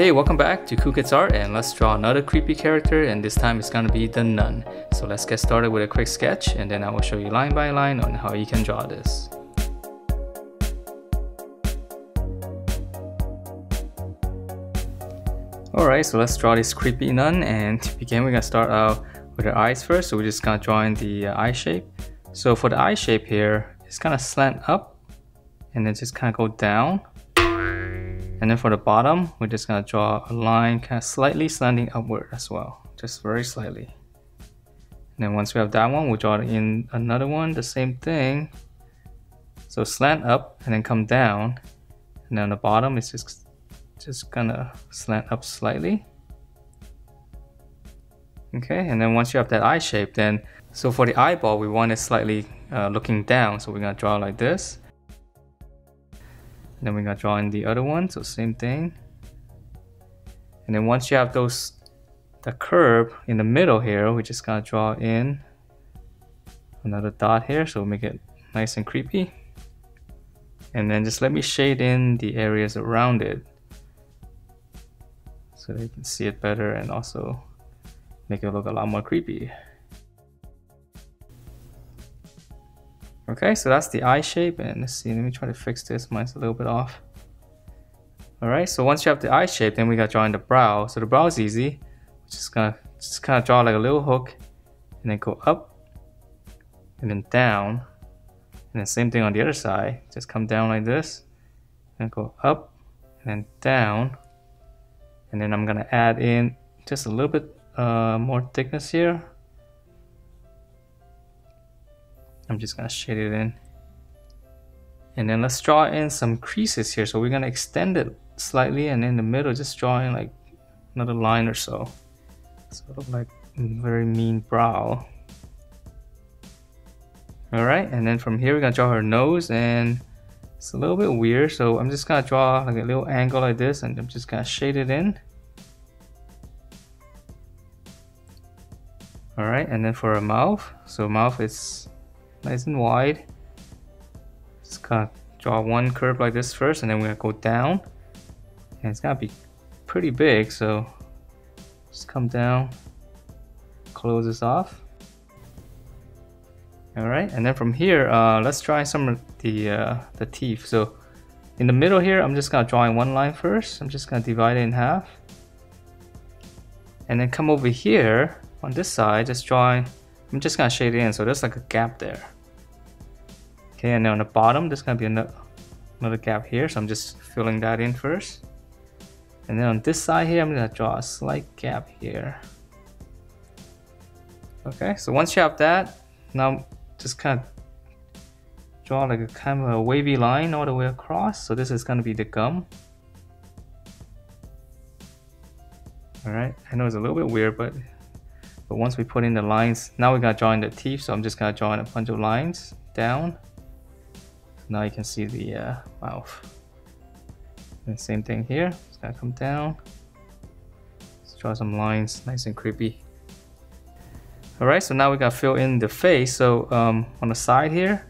Hey, welcome back to Cool Kids Art, and let's draw another creepy character, and this time it's gonna be the nun. So let's get started with a quick sketch, and then I will show you line by line on how you can draw this. Alright, so let's draw this creepy nun, and to begin we're gonna start out with her eyes first. So we're just gonna draw in the eye shape. So for the eye shape here, it's gonna slant up and then just kind of go down. And then for the bottom, we're just gonna draw a line kind of slightly slanting upward as well, just very slightly. And then once we have that one, we'll draw in another one, the same thing. So slant up and then come down. And then on the bottom, it's just gonna slant up slightly. Okay, and then once you have that eye shape, then so for the eyeball, we want it slightly looking down. So we're gonna draw like this. Then we're gonna draw in the other one, so same thing. And then once you have the curve in the middle here, we're just gonna draw in another dot here, so we'll make it nice and creepy. And then just let me shade in the areas around it so that you can see it better and also make it look a lot more creepy. Okay, so that's the eye shape, and let's see, let me try to fix this, mine's a little bit off. Alright, so once you have the eye shape, then we gotta draw in the brow. So the brow is easy. Just kind of draw like a little hook, and then go up, and then down. And then same thing on the other side, just come down like this, and go up, and then down. And then I'm gonna add in just a little bit more thickness here. I'm just gonna shade it in. And then let's draw in some creases here. So we're gonna extend it slightly, and in the middle just draw in like another line or so. Sort of like a very mean brow. Alright, and then from here we're gonna draw her nose, and it's a little bit weird. So I'm just gonna draw like a little angle like this, and I'm just gonna shade it in. Alright, and then for her mouth. So mouth is nice and wide. Just kind of draw one curve like this first, and then we're gonna go down, and it's gonna be pretty big, so just come down, close this off. All right, and then from here, let's try some of the teeth. So in the middle here, I'm just gonna draw in one line first. I'm just gonna divide it in half, and then come over here on this side, just drawing. I'm just gonna shade it in, so there's like a gap there. Okay, and then on the bottom, there's gonna be another gap here, so I'm just filling that in first. And then on this side here, I'm gonna draw a slight gap here. Okay, so once you have that, now just kind of draw like a kind of a wavy line all the way across. So this is gonna be the gum. All right, I know it's a little bit weird, but once we put in the lines, now we gotta draw in the teeth. So I'm just gonna draw in a bunch of lines down. Now you can see the mouth. And same thing here, it's gonna come down. Let's draw some lines, nice and creepy. Alright, so now we gotta fill in the face. So on the side here,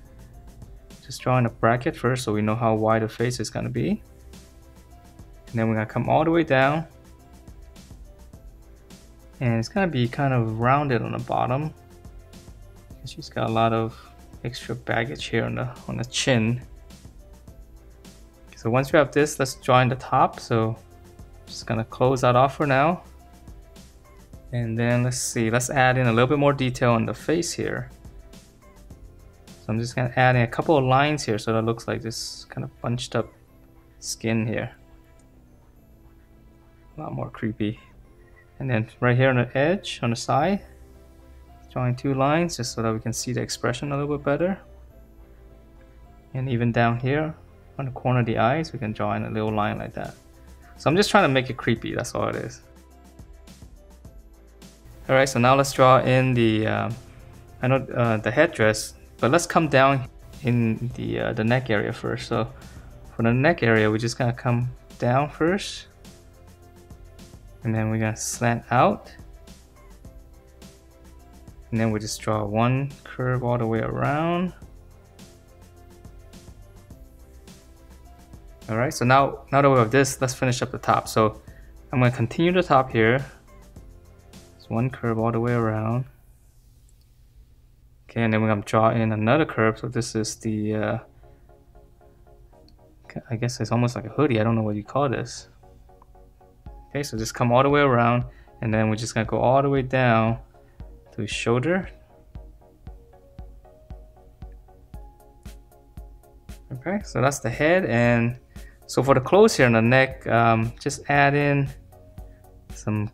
just draw in a bracket first so we know how wide the face is gonna be. And then we're gonna come all the way down. And it's gonna be kind of rounded on the bottom. She's got a lot of extra baggage here on the chin. So once we have this, let's draw in the top. So just gonna close that off for now. And then let's see, let's add in a little bit more detail on the face here. So I'm just gonna add in a couple of lines here so that it looks like this kind of bunched up skin here. A lot more creepy. And then right here on the edge, on the side, drawing two lines just so that we can see the expression a little bit better. And even down here on the corner of the eyes, we can draw in a little line like that. So I'm just trying to make it creepy, that's all it is. Alright, so now let's draw in the the headdress, but let's come down in the neck area first. So for the neck area, we're just gonna come down first. And then we're gonna slant out. And then we just draw one curve all the way around. Alright, so now that we have this, let's finish up the top. So I'm going to continue the top here. It's one curve all the way around. Okay, and then we're going to draw in another curve. So this is the, I guess it's almost like a hoodie. I don't know what you call this. Okay, so just come all the way around, and then we're just going to go all the way down to his shoulder. Okay, so that's the head. And so for the clothes here on the neck, just add in some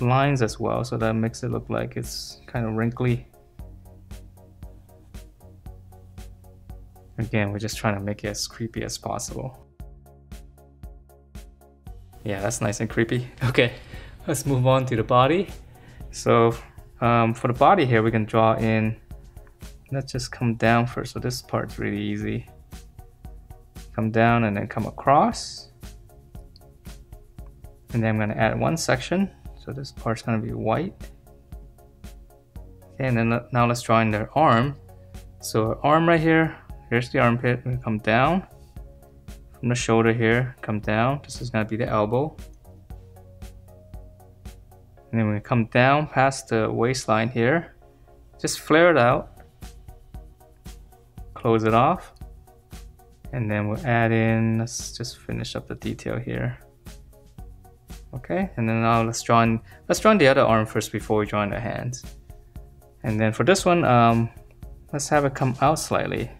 lines as well, so that makes it look like it's kind of wrinkly. Again, we're just trying to make it as creepy as possible. Yeah, that's nice and creepy. Okay, let's move on to the body. So for the body here, we can draw in, let's just come down first. So this part's really easy. Come down and then come across. And then I'm going to add one section. So this part's going to be white. Okay, and then now let's draw in their arm. So our arm right here, here's the armpit. We're going to come down from the shoulder here, come down. This is going to be the elbow. And then we're going to come down past the waistline here. Just flare it out. Close it off. And then we'll add in, let's just finish up the detail here. Okay, and then now let's draw in the other arm first before we draw in the hands. And then for this one, let's have it come out slightly.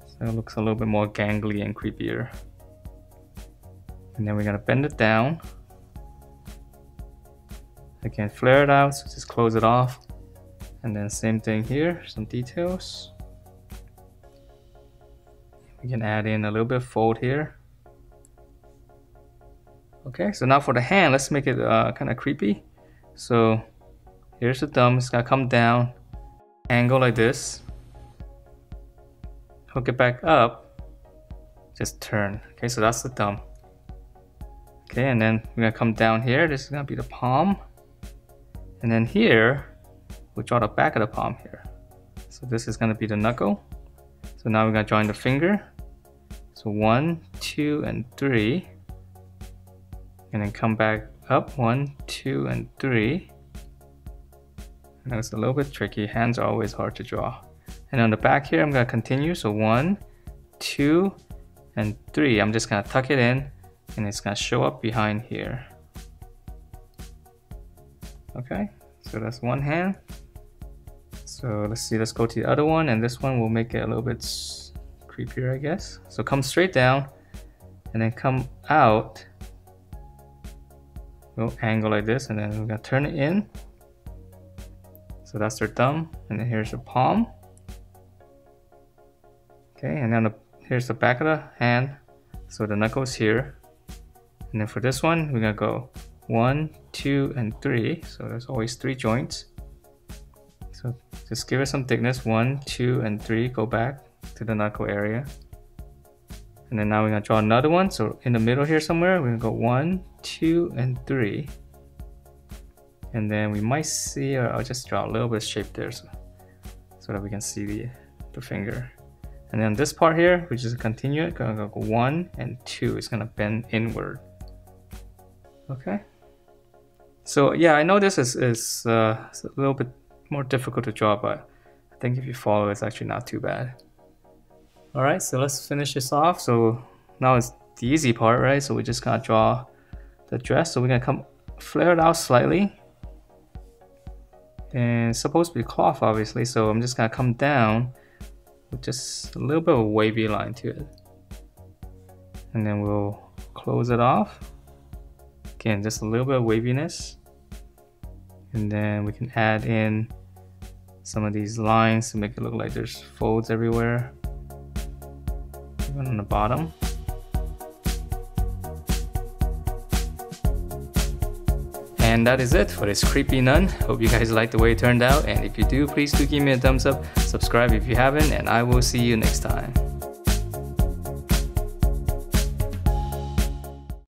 So it looks a little bit more gangly and creepier. And then we're gonna bend it down. Again, flare it out, so just close it off. And then same thing here, some details. We can add in a little bit of fold here. Okay, so now for the hand, let's make it kind of creepy. So here's the thumb, it's gonna come down, angle like this, hook it back up, just turn. Okay, so that's the thumb. Okay, and then we're gonna come down here, this is gonna be the palm. And then here, we'll draw the back of the palm here. So this is gonna be the knuckle. So now we're gonna join the finger. So 1, 2, and 3. And then come back up 1, 2, and 3. And it's a little bit tricky. Hands are always hard to draw. And on the back here, I'm gonna continue. So 1, 2, and 3. I'm just gonna tuck it in, and it's gonna show up behind here. Okay, so that's one hand. So let's see, let's go to the other one, and this one will make it a little bit creepier, I guess. So come straight down, and then come out. We'll angle like this, and then we're gonna turn it in. So that's their thumb, and then here's the palm. Okay, and then here's the back of the hand. So the knuckles here. And then for this one, we're gonna go 1, 2, and 3. So there's always 3 joints. So just give it some thickness. 1, 2, and 3. Go back to the knuckle area. And then now we're gonna draw another one. So in the middle here somewhere, we're gonna go 1, 2, and 3. And then we might see, or I'll just draw a little bit of shape there so that we can see the finger. And then this part here, we just continue it. Gonna go 1 and 2. It's gonna bend inward. Okay. So yeah, I know this is a little bit more difficult to draw, but I think if you follow, it's actually not too bad. All right, so let's finish this off. So now it's the easy part, right? So we just gotta draw the dress. So we're gonna come flare it out slightly. And it's supposed to be cloth, obviously. So I'm just gonna come down with just a little bit of a wavy line to it. And then we'll close it off. Again, just a little bit of waviness. And then we can add in some of these lines to make it look like there's folds everywhere. Even on the bottom. And that is it for this creepy nun. Hope you guys liked the way it turned out, and if you do, please do give me a thumbs up, subscribe if you haven't, and I will see you next time.